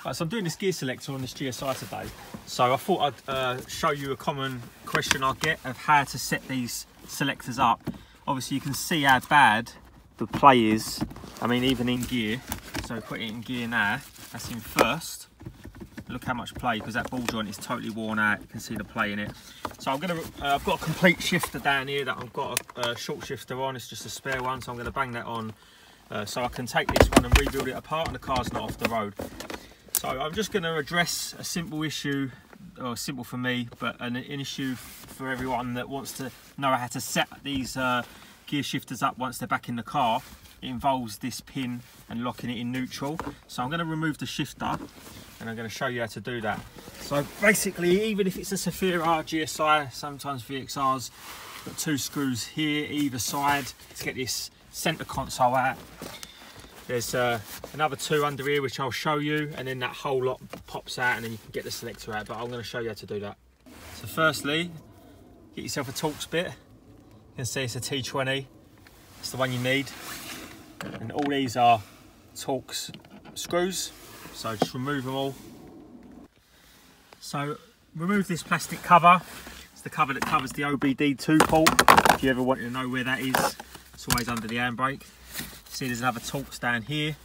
Right, so I'm doing this gear selector on this GSI today. So I thought I'd show you a common question I get of how to set these selectors up. Obviously you can see how bad the play is. I mean, even in gear. So put it in gear now. That's in first. Look how much play, because that ball joint is totally worn out. You can see the play in it. So I'm gonna, I've got a complete shifter down here that I've got a short shifter on. It's just a spare one, so I'm gonna bang that on so I can take this one and rebuild it apart, and the car's not off the road. So I'm just gonna address a simple issue, or simple for me, but an issue for everyone that wants to know how to set these gear shifters up once they're back in the car. It involves this pin and locking it in neutral. So I'm going to remove the shifter and I'm going to show you how to do that. So basically, even if it's a Zafira GSI, sometimes VXRs, got two screws here either side to get this center console out. There's another two under here which I'll show you, and then that whole lot pops out and then you can get the selector out, but I'm going to show you how to do that. So firstly, get yourself a Torx bit. You can see it's a T20, it's the one you need. And all these are Torx screws, so just remove them all. So remove this plastic cover. It's the cover that covers the OBD2 port. If you ever wanted to know where that is, it's always under the handbrake. See, there's another Torx down here.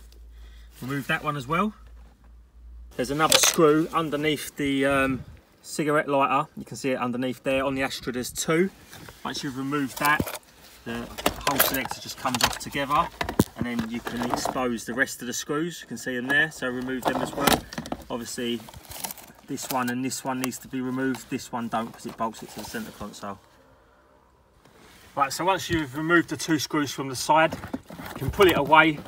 Remove that one as well. There's another screw underneath the cigarette lighter. You can see it underneath there. On the Astra there's two. Once you've removed that, the whole selector just comes off together, and then you can expose the rest of the screws. You can see them there, so remove them as well. Obviously this one and this one needs to be removed, this one don't, because it bolts it to the center console. Right, so once you've removed the two screws from the side, you can pull it away,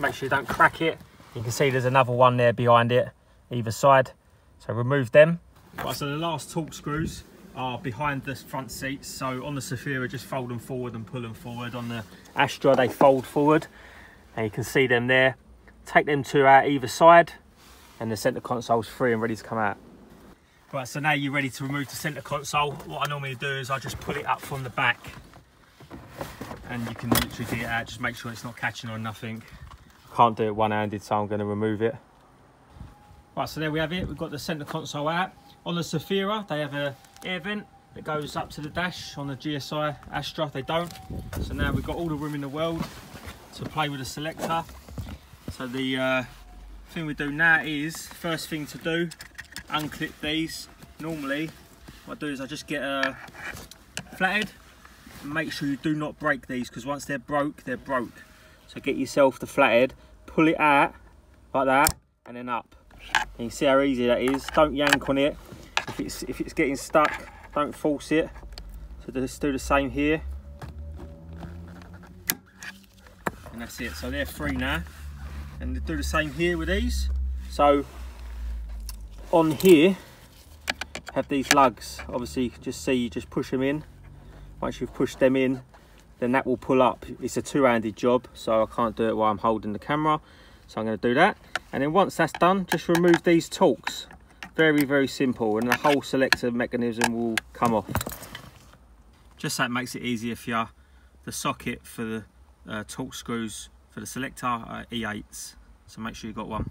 make sure you don't crack it. You can see there's another one there behind it, either side, so remove them. Right, so the last Torx screws are behind the front seats. So on the Zafira, just fold them forward and pull them forward. On the Astra, they fold forward, and you can see them there. Take them two out either side, and the center console's free and ready to come out. Right, so now you're ready to remove the center console. What I normally do is I just pull it up from the back, and you can literally get it out. Just make sure it's not catching on nothing. Can't do it one-handed, so I'm going to remove it. Right, so there we have it. We've got the center console out. On the Zafira, they have an air vent that goes up to the dash. On the GSI Astra, they don't. So now we've got all the room in the world to play with the selector. So the thing we do now is, first thing to do, unclip these. Normally, what I do is I just get a flathead and make sure you do not break these, because once they're broke, they're broke. So get yourself the flathead, pull it out like that, and then up. And you see how easy that is. Don't yank on it. If it's getting stuck, don't force it. So just do the same here. And that's it. So they're free now. And do the same here with these. So on here, have these lugs. Obviously, just see, you just push them in. Once you've pushed them in, then that will pull up. It's a two-handed job, so I can't do it while I'm holding the camera. So I'm going to do that. And then once that's done, just remove these Torx. Very, very simple, and the whole selector mechanism will come off. Just so it makes it easier for you, the socket for the Torx screws for the selector are E8s, so make sure you've got one.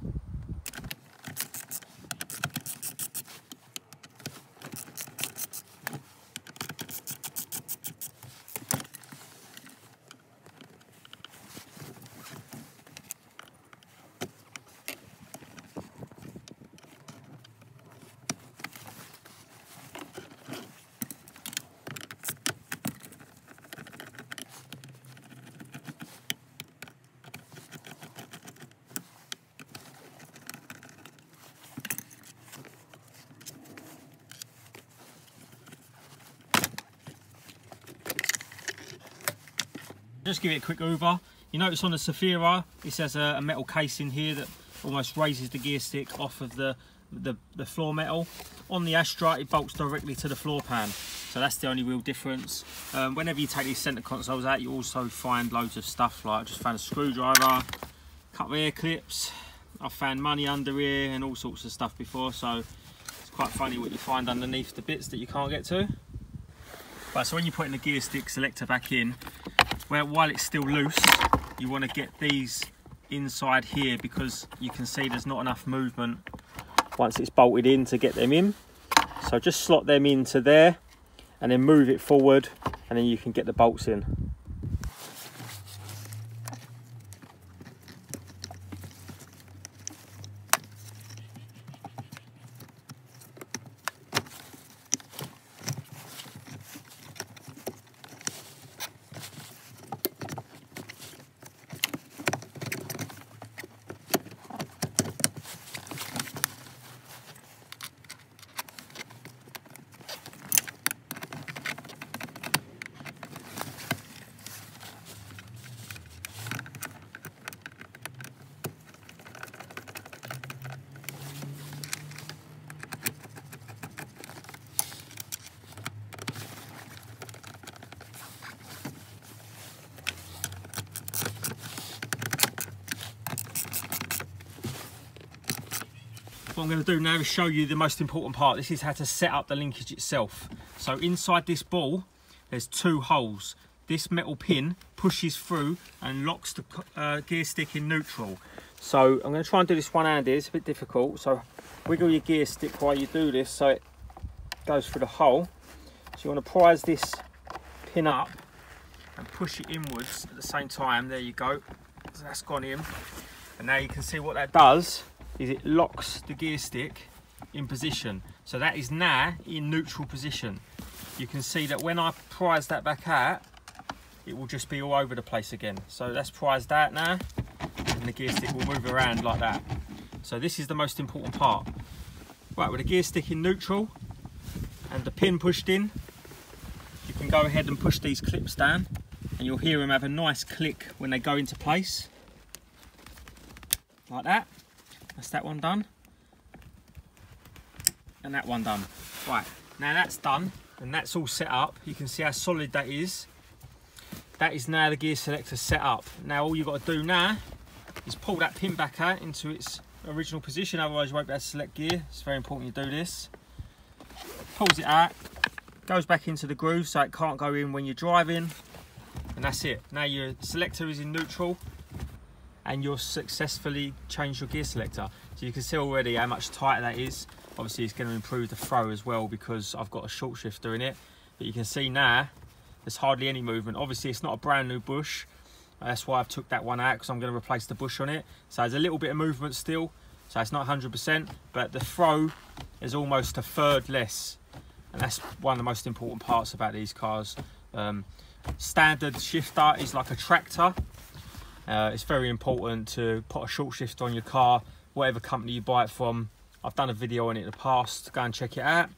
Just give it a quick over. You notice on the Zafira, this has a metal casing here that almost raises the gear stick off of the floor metal. On the Astra, it bolts directly to the floor pan. So that's the only real difference. Whenever you take these center consoles out, you also find loads of stuff, like I just found a screwdriver, a couple of air clips. I've found money under here and all sorts of stuff before, so it's quite funny what you find underneath the bits that you can't get to. Right, so when you're putting the gear stick selector back in, while it's still loose, you want to get these inside here, because you can see there's not enough movement once it's bolted in to get them in. So just slot them into there and then move it forward, and then you can get the bolts in. What I'm going to do now is show you the most important part. This is how to set up the linkage itself. So inside this ball, there's 2 holes. This metal pin pushes through and locks the gear stick in neutral. So I'm going to try and do this one-handed. It's a bit difficult. So wiggle your gear stick while you do this so it goes through the hole. So you want to prise this pin up and push it inwards at the same time. There you go. So that's gone in. And now you can see what that does is it locks the gear stick in position. So that is now in neutral position. You can see that when I prise that back out, it will just be all over the place again. So that's prised out now, and the gear stick will move around like that. So this is the most important part. Right, with the gear stick in neutral and the pin pushed in, you can go ahead and push these clips down, and you'll hear them have a nice click when they go into place. Like that. That's that one done, and that one done. Right, now that's done and that's all set up. You can see how solid that is. That is now the gear selector set up. Now all you've got to do now is pull that pin back out into its original position, otherwise you won't be able to select gear. It's very important you do this. Pulls it out, goes back into the groove so it can't go in when you're driving, and that's it. Now your selector is in neutral and you'll successfully change your gear selector. So you can see already how much tighter that is. Obviously it's going to improve the throw as well because I've got a short shifter in it. But you can see now there's hardly any movement. Obviously it's not a brand new bush. That's why I've took that one out, because I'm going to replace the bush on it. So there's a little bit of movement still. So it's not 100%, but the throw is almost a third less. And that's one of the most important parts about these cars. Standard shifter is like a tractor. It's very important to put a short shifter on your car, whatever company you buy it from. I've done a video on it in the past, go and check it out.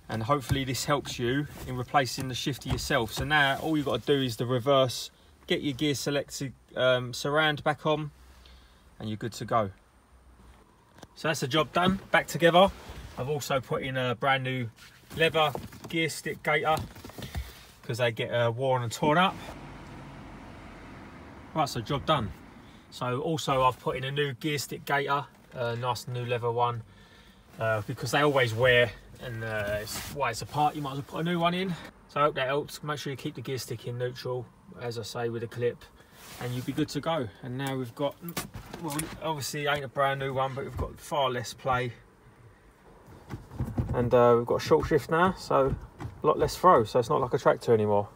And hopefully this helps you in replacing the shifter yourself. So now all you've got to do is the reverse, get your gear selected surround back on, and you're good to go. So that's the job done, back together. I've also put in a brand new leather gear stick gaiter because they get worn and torn up. Right, so job done. So also I've put in a new gear stick gaiter, nice new leather one, because they always wear, and while it's apart you might as well put a new one in. So I hope that helps. Make sure you keep the gear stick in neutral, as I say, with a clip, and you'll be good to go. And now we've got, well, obviously it ain't a brand new one, but we've got far less play, and we've got a short shift now, so a lot less throw, so it's not like a tractor anymore.